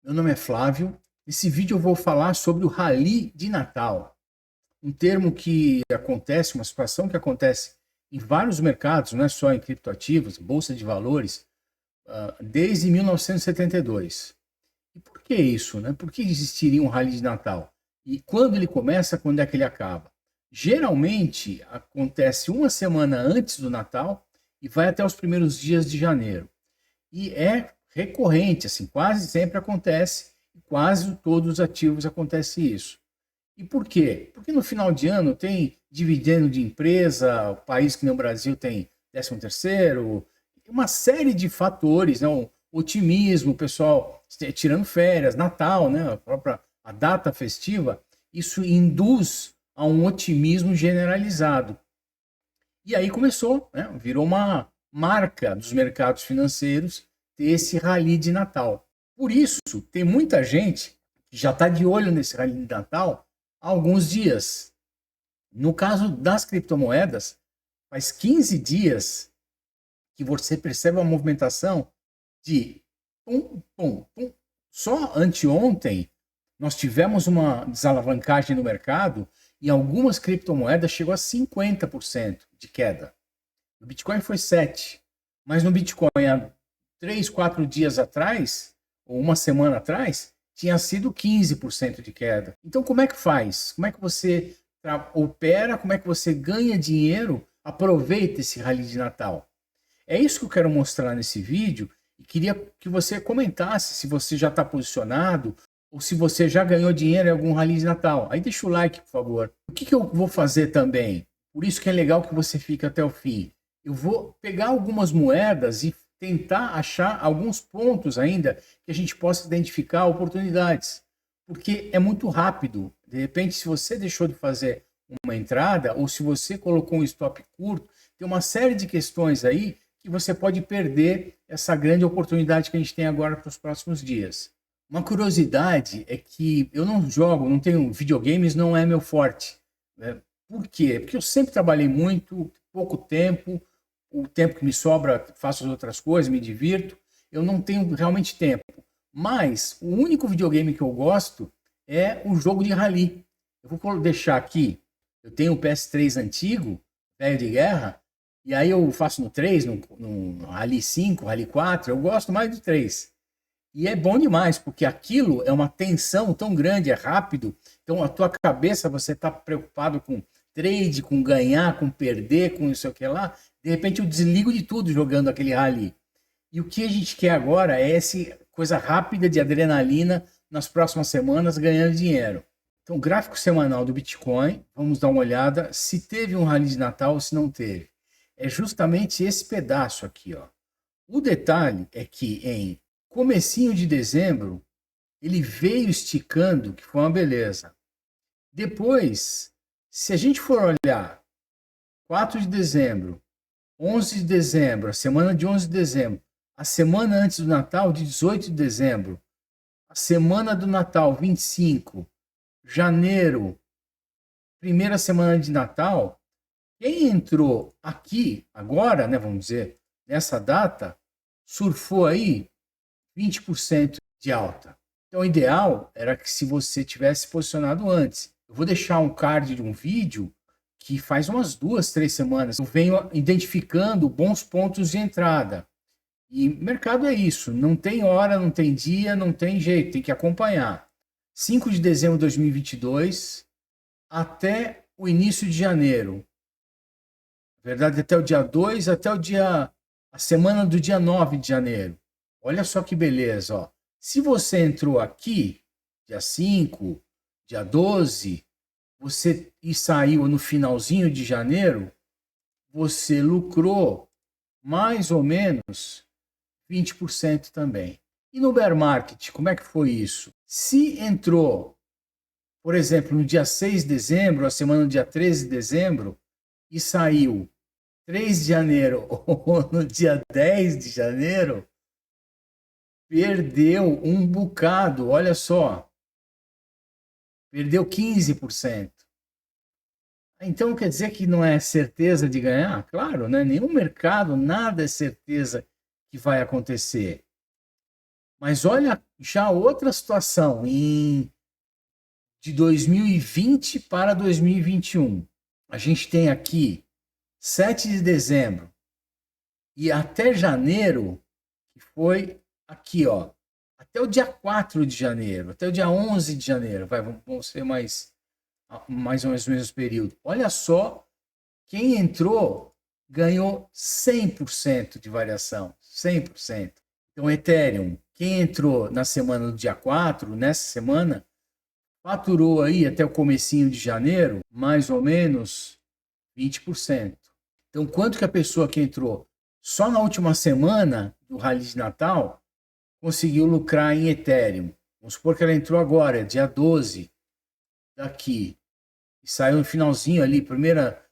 Meu nome é Flávio. Nesse vídeo eu vou falar sobre o rally de Natal, um termo que acontece, uma situação que acontece em vários mercados, não é só em criptoativos, bolsa de valores, desde 1972. E por que isso, né? Por que existiria um rally de Natal? E quando ele começa, quando é que ele acaba? Geralmente acontece uma semana antes do Natal e vai até os primeiros dias de janeiro. E é recorrente, assim, quase sempre acontece, quase todos os ativos acontece isso. E por quê? Porque no final de ano tem dividendo de empresa, o país que nem o Brasil tem 13º, uma série de fatores, né? O otimismo, o pessoal tirando férias, Natal, né? A data festiva, isso induz a um otimismo generalizado. E aí começou, né? Virou uma marca dos mercados financeiros ter esse rally de Natal. Por isso, tem muita gente que já está de olho nesse rally de Natal há alguns dias. No caso das criptomoedas, faz 15 dias que você percebe uma movimentação de pum, pum, pum. Só anteontem nós tivemos uma desalavancagem no mercado e algumas criptomoedas chegou a 50% de queda. No Bitcoin foi 7%, mas no Bitcoin há 3, 4 dias atrás, ou uma semana atrás, tinha sido 15% de queda. Então como é que faz? Como é que você opera? Como é que você ganha dinheiro? Aproveita esse rally de Natal. É isso que eu quero mostrar nesse vídeo e queria que você comentasse se você já está posicionado ou se você já ganhou dinheiro em algum rally de Natal. Aí deixa o like, por favor. O que eu vou fazer também? Por isso que é legal que você fique até o fim. Eu vou pegar algumas moedas e tentar achar alguns pontos ainda que a gente possa identificar oportunidades. Porque é muito rápido. De repente, se você deixou de fazer uma entrada ou se você colocou um stop curto, tem uma série de questões aí que você pode perder essa grande oportunidade que a gente tem agora para os próximos dias. Uma curiosidade é que eu não jogo, não tenho videogames, não é meu forte, né? Por quê? Porque eu sempre trabalhei muito, pouco tempo, o tempo que me sobra faço as outras coisas, me divirto, eu não tenho realmente tempo. Mas o único videogame que eu gosto é o jogo de rally. Eu vou deixar aqui, eu tenho o PS3 antigo, velho de guerra, e aí eu faço no 3, no Rally 5, Rally 4, eu gosto mais do 3. E é bom demais, porque aquilo é uma tensão tão grande, é rápido. Então a tua cabeça, você está preocupado com trade, com ganhar, com perder, com isso aqui lá. De repente eu desligo de tudo jogando aquele rally. E o que a gente quer agora é essa coisa rápida de adrenalina nas próximas semanas ganhando dinheiro. Então, gráfico semanal do Bitcoin, vamos dar uma olhada se teve um rally de Natal ou se não teve. É justamente esse pedaço aqui, ó. O detalhe é que em comecinho de dezembro, ele veio esticando, que foi uma beleza. Depois, se a gente for olhar 4 de dezembro, 11 de dezembro, a semana de 11 de dezembro, a semana antes do Natal, de 18 de dezembro, a semana do Natal, 25, janeiro, primeira semana de Natal, quem entrou aqui agora, né, vamos dizer, nessa data, surfou aí 20% de alta. Então, o ideal era que se você tivesse posicionado antes. Eu vou deixar um card de um vídeo que faz umas 2, 3 semanas. Eu venho identificando bons pontos de entrada. E mercado é isso. Não tem hora, não tem dia, não tem jeito. Tem que acompanhar. 5 de dezembro de 2022 até o início de janeiro. Na verdade, até o dia 2, até a semana do dia 9 de janeiro. Olha só que beleza, ó. Se você entrou aqui, dia 5, dia 12, você e saiu no finalzinho de janeiro, você lucrou mais ou menos 20% também. E no bear market, como é que foi isso? Se entrou, por exemplo, no dia 6 de dezembro, a semana do dia 13 de dezembro, e saiu 3 de janeiro ou no dia 10 de janeiro, perdeu um bocado, olha só. Perdeu 15%. Então quer dizer que não é certeza de ganhar? Claro, né? Nenhum mercado, nada é certeza que vai acontecer. Mas olha Já outra situação, de 2020 para 2021. A gente tem aqui 7 de dezembro e até janeiro, que foi aqui, ó, até o dia 4 de janeiro, até o dia 11 de janeiro, vamos ser mais ou menos o mesmo período. Olha só, quem entrou ganhou 100% de variação, 100%. Então, Ethereum, quem entrou na semana do dia 4, nessa semana, faturou aí até o comecinho de janeiro, mais ou menos 20%. Então, quanto que a pessoa que entrou só na última semana do Rally de Natal conseguiu lucrar em Ethereum? Vamos supor que ela entrou agora, dia 12 daqui, e saiu no finalzinho ali, primeira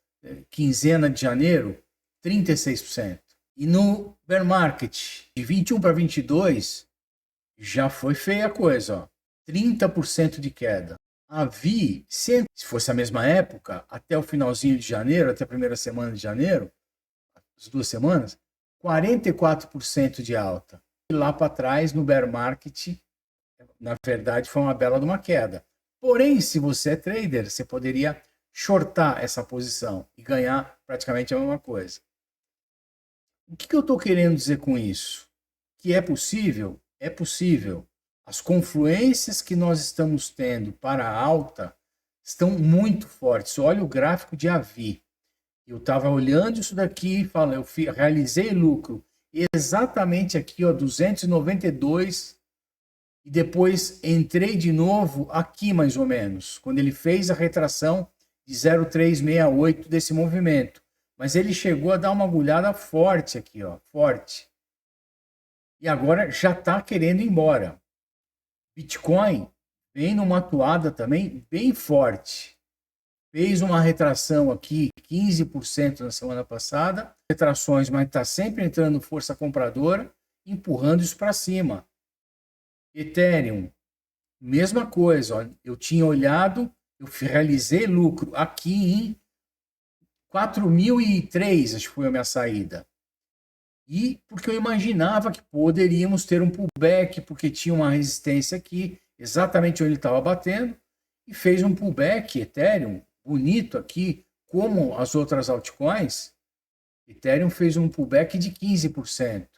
quinzena de janeiro, 36%. E no bear market, de 21 para 22, já foi feia a coisa, ó. 30% de queda. A Vi, se fosse a mesma época, até o finalzinho de janeiro, até a primeira semana de janeiro, as 2 semanas, 44% de alta. E lá para trás, no bear market, na verdade, foi uma bela de uma queda. Porém, se você é trader, você poderia shortar essa posição e ganhar praticamente a mesma coisa. O que eu estou querendo dizer com isso? Que é possível? É possível. As confluências que nós estamos tendo para a alta estão muito fortes. Olha o gráfico de AVI. Eu estava olhando isso daqui e falando, eu realizei lucro exatamente aqui, ó, 292, e depois entrei de novo aqui mais ou menos, quando ele fez a retração de 0,368 desse movimento. Mas ele chegou a dar uma agulhada forte aqui, ó, forte. E agora já está querendo ir embora. Bitcoin vem numa toada também bem forte. Fez uma retração aqui, 15% na semana passada. Retrações, mas está sempre entrando força compradora, empurrando isso para cima. Ethereum, mesma coisa. Ó, eu tinha olhado, eu realizei lucro aqui em 4.003, acho que foi a minha saída. E porque eu imaginava que poderíamos ter um pullback, porque tinha uma resistência aqui, exatamente onde ele estava batendo, e fez um pullback Ethereum bonito aqui, como as outras altcoins. Ethereum fez um pullback de 15%.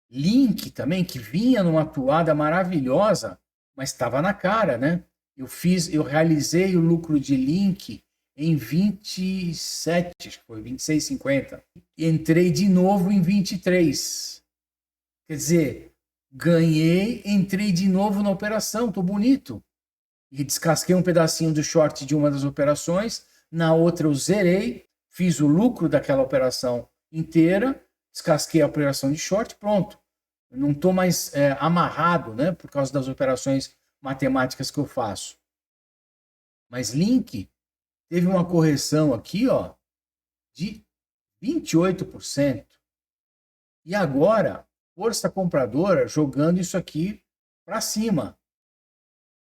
Link também, que vinha numa toada maravilhosa, mas estava na cara, né? Eu realizei o lucro de Link em 27, acho que foi 26,50. Entrei de novo em 23. Quer dizer, ganhei, entrei de novo na operação, tô bonito. E descasquei um pedacinho do short de uma das operações, na outra eu zerei, fiz o lucro daquela operação inteira, descasquei a operação de short, pronto. Eu não estou mais amarrado, né, por causa das operações matemáticas que eu faço. Mas Link teve uma correção aqui, ó, de 28%. E agora, força compradora jogando isso aqui para cima.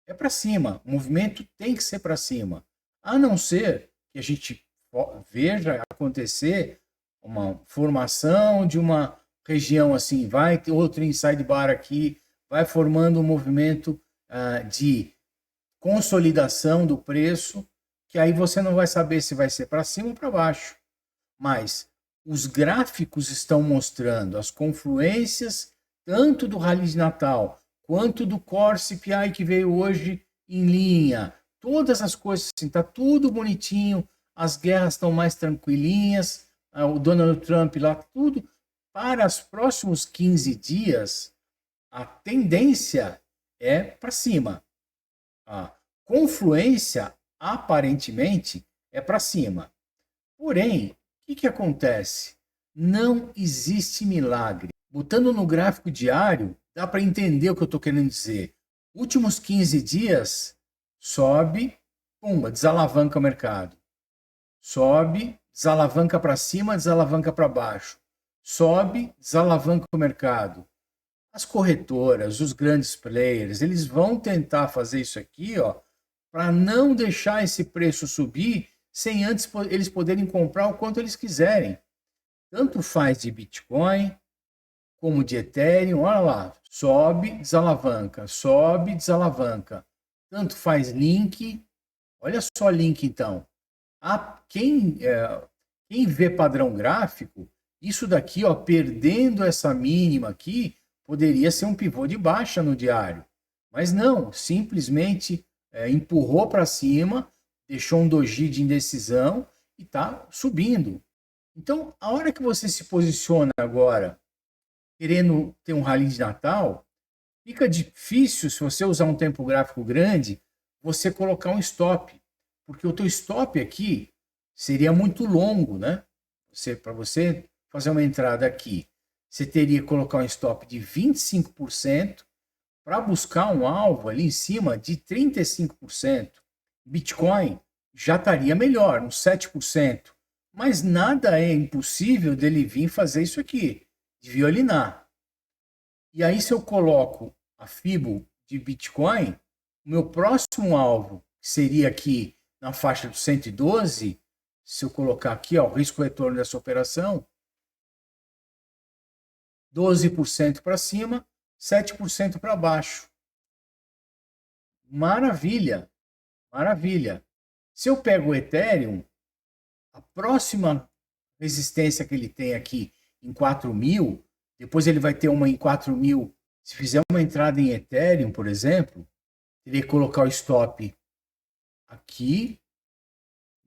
É para cima. O movimento tem que ser para cima. A não ser que a gente veja acontecer uma formação de uma região assim, vai ter outro inside bar aqui, vai formando um movimento de consolidação do preço, que aí você não vai saber se vai ser para cima ou para baixo. Mas os gráficos estão mostrando as confluências tanto do Rally de Natal quanto do Core CPI que veio hoje em linha. Todas as coisas assim, tá tudo bonitinho, as guerras estão mais tranquilinhas, o Donald Trump lá, tudo. Para os próximos 15 dias, a tendência é para cima. A confluência, aparentemente, é para cima. Porém, o que acontece? Não existe milagre. Botando no gráfico diário, dá para entender o que eu estou querendo dizer. Últimos 15 dias, sobe, pumba, desalavanca o mercado. Sobe, desalavanca para cima, desalavanca para baixo. Sobe, desalavanca o mercado. As corretoras, os grandes players, eles vão tentar fazer isso aqui, ó, para não deixar esse preço subir sem antes eles poderem comprar o quanto eles quiserem. Tanto faz de Bitcoin, como de Ethereum, olha lá, sobe, desalavanca. Tanto faz link, olha só link então. Quem vê padrão gráfico, isso daqui, ó, perdendo essa mínima aqui, poderia ser um pivô de baixa no diário. Mas não, simplesmente empurrou para cima, deixou um doji de indecisão e está subindo. Então, a hora que você se posiciona agora, querendo ter um rally de Natal, fica difícil, se você usar um tempo gráfico grande, você colocar um stop. Porque o teu stop aqui seria muito longo, né? Para você fazer uma entrada aqui, você teria que colocar um stop de 25% para buscar um alvo ali em cima de 35%. Bitcoin já estaria melhor, uns 7%. Mas nada é impossível dele vir fazer isso aqui, de violinar. E aí, se eu coloco a Fibo de Bitcoin, o meu próximo alvo, que seria aqui na faixa do 112, se eu colocar aqui, ó, o risco-retorno dessa operação, 12% para cima, 7% para baixo. Maravilha, maravilha. Se eu pego o Ethereum, a próxima resistência que ele tem aqui em 4.000, depois ele vai ter uma em 4.000. Se fizer uma entrada em Ethereum, por exemplo, teria que colocar o stop aqui,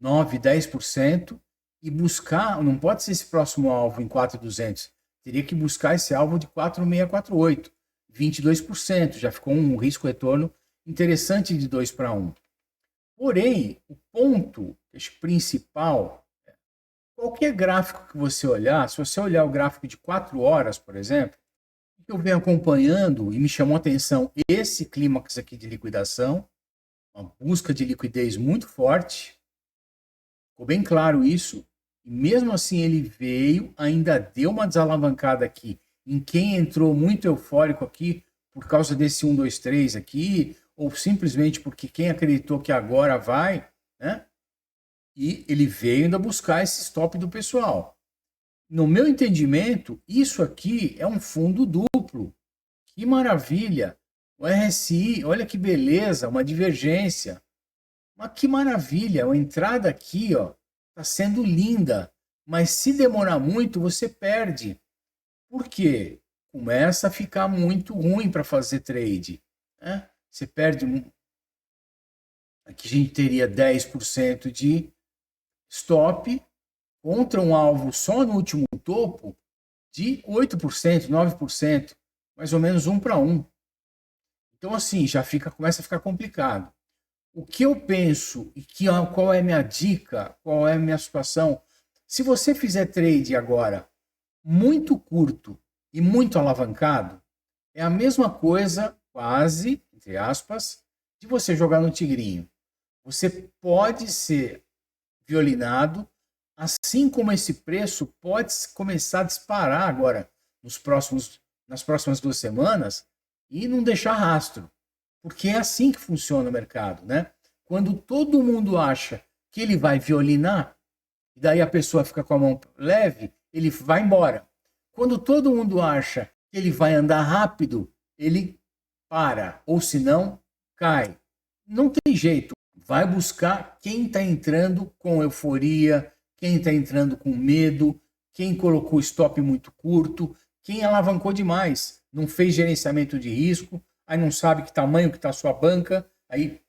9, 10%, e buscar, não pode ser esse próximo alvo em 4.200, teria que buscar esse alvo de 4.648, 22%, já ficou um risco-retorno interessante de 2 para 1. Porém, o ponto principal, qualquer gráfico que você olhar, se você olhar o gráfico de 4 horas, por exemplo, eu venho acompanhando e me chamou a atenção esse clímax aqui de liquidação, uma busca de liquidez muito forte, ficou bem claro isso, e mesmo assim ele veio, ainda deu uma desalavancada aqui em quem entrou muito eufórico aqui por causa desse 1, 2, 3 aqui, ou simplesmente porque quem acreditou que agora vai, né? E ele veio ainda buscar esse stop do pessoal. No meu entendimento, isso aqui é um fundo duplo. Que maravilha! O RSI, olha que beleza, uma divergência. Mas que maravilha, a entrada aqui, ó, está sendo linda. Mas se demorar muito, você perde. Por quê? Começa a ficar muito ruim para fazer trade, né? Você perde. Aqui a gente teria 10% de stop contra um alvo só no último topo de 8%, 9%, mais ou menos 1 para 1. Então, assim, começa a ficar complicado. O que eu penso e qual é a minha dica, qual é a minha situação? Se você fizer trade agora muito curto e muito alavancado, é a mesma coisa, quase, entre aspas, de você jogar no tigrinho. Você pode ser violinado, assim como esse preço pode começar a disparar agora nas próximas 2 semanas e não deixar rastro. Porque é assim que funciona o mercado, né? Quando todo mundo acha que ele vai violinar, e daí a pessoa fica com a mão leve, ele vai embora. Quando todo mundo acha que ele vai andar rápido, ele para, ou se não, cai. Não tem jeito. Vai buscar quem está entrando com euforia, quem está entrando com medo, quem colocou stop muito curto, quem alavancou demais, não fez gerenciamento de risco, aí não sabe que tamanho que está a sua banca, aí,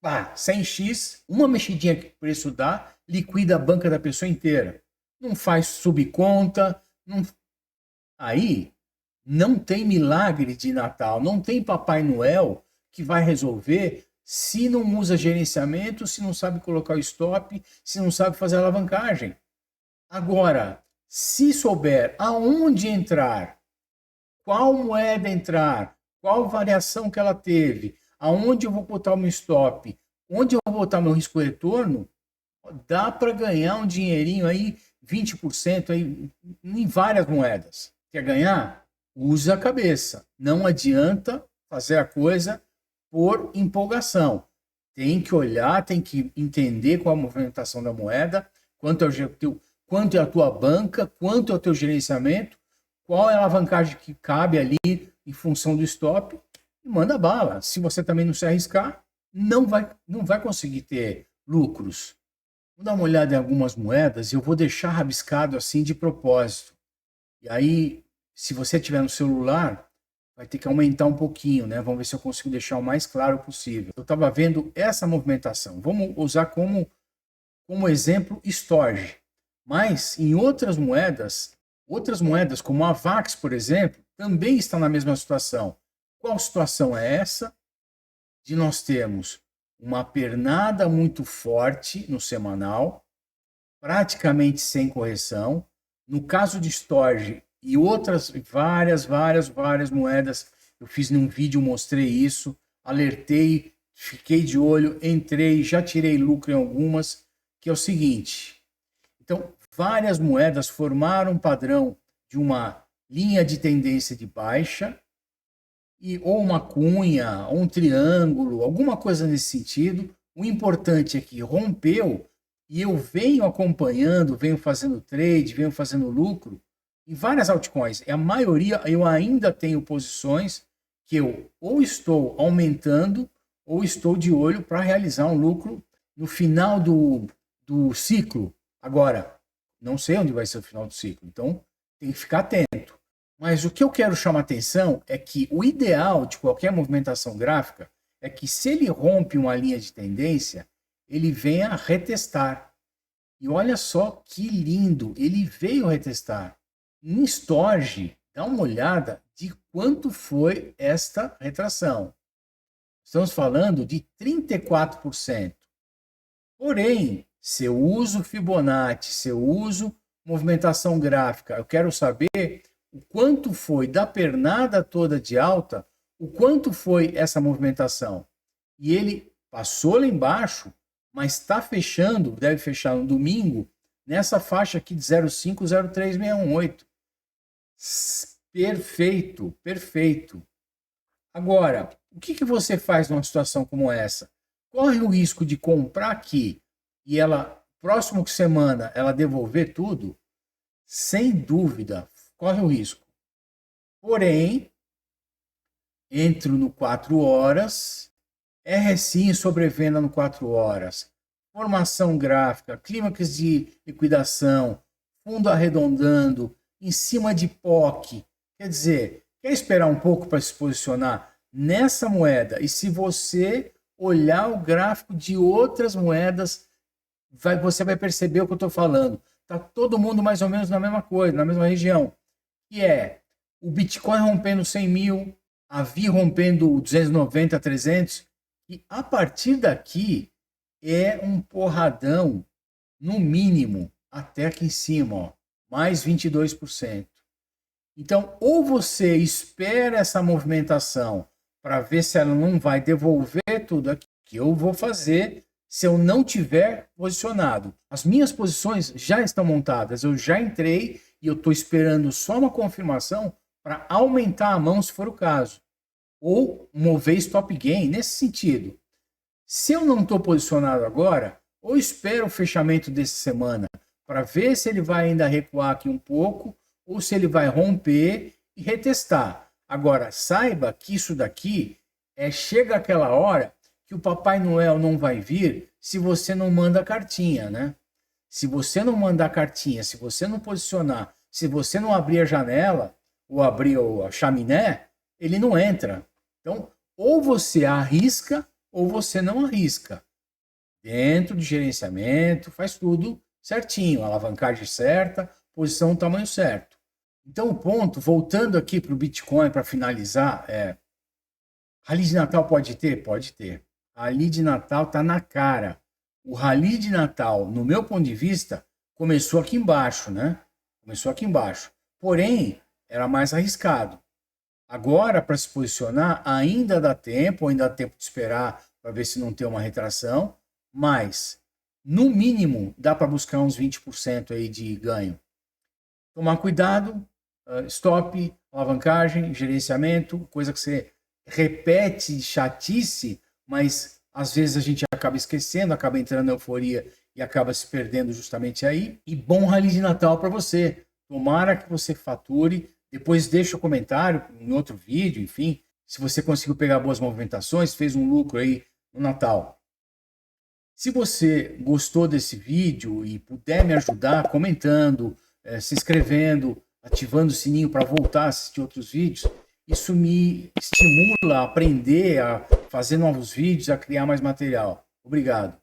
100x, uma mexidinha que o preço dá, liquida a banca da pessoa inteira. Não faz subconta, aí não tem milagre de Natal, não tem Papai Noel que vai resolver se não usa gerenciamento, se não sabe colocar o stop, se não sabe fazer alavancagem. Agora, se souber aonde entrar, qual moeda entrar, qual variação que ela teve, aonde eu vou botar o meu stop, onde eu vou botar meu risco-retorno, dá para ganhar um dinheirinho aí, 20% aí, em várias moedas. Quer ganhar? Usa a cabeça. Não adianta fazer a coisa por empolgação. Tem que olhar, tem que entender qual a movimentação da moeda, quanto é a tua banca, quanto é o teu gerenciamento, qual é a alavancagem que cabe ali em função do stop e manda bala. Se você também não se arriscar, não vai conseguir ter lucros. Vou dar uma olhada em algumas moedas e eu vou deixar rabiscado assim de propósito. E aí, se você tiver no celular, vai ter que aumentar um pouquinho, né? Vamos ver se eu consigo deixar o mais claro possível. Eu estava vendo essa movimentação. Vamos usar como exemplo Storj. Mas em outras moedas como a VAX, por exemplo, também estão na mesma situação. Qual situação é essa? De nós termos uma pernada muito forte no semanal, praticamente sem correção. No caso de Storj e outras várias moedas, eu fiz num vídeo, mostrei isso, alertei, fiquei de olho, entrei, já tirei lucro em algumas, que é o seguinte. Então, várias moedas formaram um padrão de uma linha de tendência de baixa, ou uma cunha, ou um triângulo, alguma coisa nesse sentido. O importante é que rompeu e eu venho acompanhando, venho fazendo trade, venho fazendo lucro em várias altcoins. E a maioria eu ainda tenho posições que eu ou estou aumentando ou estou de olho para realizar um lucro no final do ciclo. Agora, não sei onde vai ser o final do ciclo, então tem que ficar atento. Mas o que eu quero chamar atenção é que o ideal de qualquer movimentação gráfica é que, se ele rompe uma linha de tendência, ele venha retestar. E olha só que lindo, ele veio retestar. Em Storj, dá uma olhada de quanto foi esta retração. Estamos falando de 34%. Porém, se eu uso Fibonacci, se eu uso movimentação gráfica, eu quero saber o quanto foi da pernada toda de alta, o quanto foi essa movimentação. E ele passou lá embaixo, mas está fechando, deve fechar no domingo, nessa faixa aqui de 0,503618. Perfeito, perfeito. Agora, o que você faz numa situação como essa? Corre o risco de comprar aqui e ela, próximo semana, ela devolver tudo? Sem dúvida, corre o risco. Porém, entro no 4 horas, RSI em sobrevenda no 4 horas, formação gráfica, clímax de liquidação, fundo arredondando, em cima de POC. Quer dizer, quer esperar um pouco para se posicionar nessa moeda? E se você olhar o gráfico de outras moedas, você vai perceber o que eu estou falando. Está todo mundo mais ou menos na mesma coisa, na mesma região. Que é o Bitcoin rompendo 100 mil, a VI rompendo 290, 300. E a partir daqui é um porradão, no mínimo, até aqui em cima, ó, mais 22%. Então, ou você espera essa movimentação para ver se ela não vai devolver tudo aqui que eu vou fazer se eu não tiver posicionado. As minhas posições já estão montadas, eu já entrei e eu estou esperando só uma confirmação para aumentar a mão se for o caso. Ou mover stop gain nesse sentido. Se eu não estou posicionado agora, ou espero o fechamento dessa semana para ver se ele vai ainda recuar aqui um pouco, ou se ele vai romper e retestar. Agora, saiba que isso daqui chega aquela hora que o Papai Noel não vai vir se você não manda cartinha, né? Se você não mandar cartinha, se você não posicionar, se você não abrir a janela, ou abrir a chaminé, ele não entra. Então, ou você arrisca, ou você não arrisca. Dentro de gerenciamento, faz tudo certinho, alavancagem certa, posição, tamanho certo. Então, o ponto, voltando aqui para o Bitcoin para finalizar, rally de Natal pode ter? Pode ter. Rally de Natal está na cara. O rally de Natal, no meu ponto de vista, começou aqui embaixo, né? Começou aqui embaixo. Porém, era mais arriscado. Agora, para se posicionar, ainda dá tempo de esperar para ver se não tem uma retração, mas, no mínimo, dá para buscar uns 20% aí de ganho. Tomar cuidado, stop, alavancagem, gerenciamento, coisa que você repete chatice, mas às vezes a gente acaba esquecendo, acaba entrando na euforia e acaba se perdendo justamente aí. E bom rally de Natal para você. Tomara que você fature Depois deixa o comentário em outro vídeo, enfim, se você conseguiu pegar boas movimentações, fez um lucro aí no Natal. Se você gostou desse vídeo e puder me ajudar comentando, se inscrevendo, ativando o sininho para voltar a assistir outros vídeos, isso me estimula a aprender, a fazer novos vídeos, a criar mais material. Obrigado.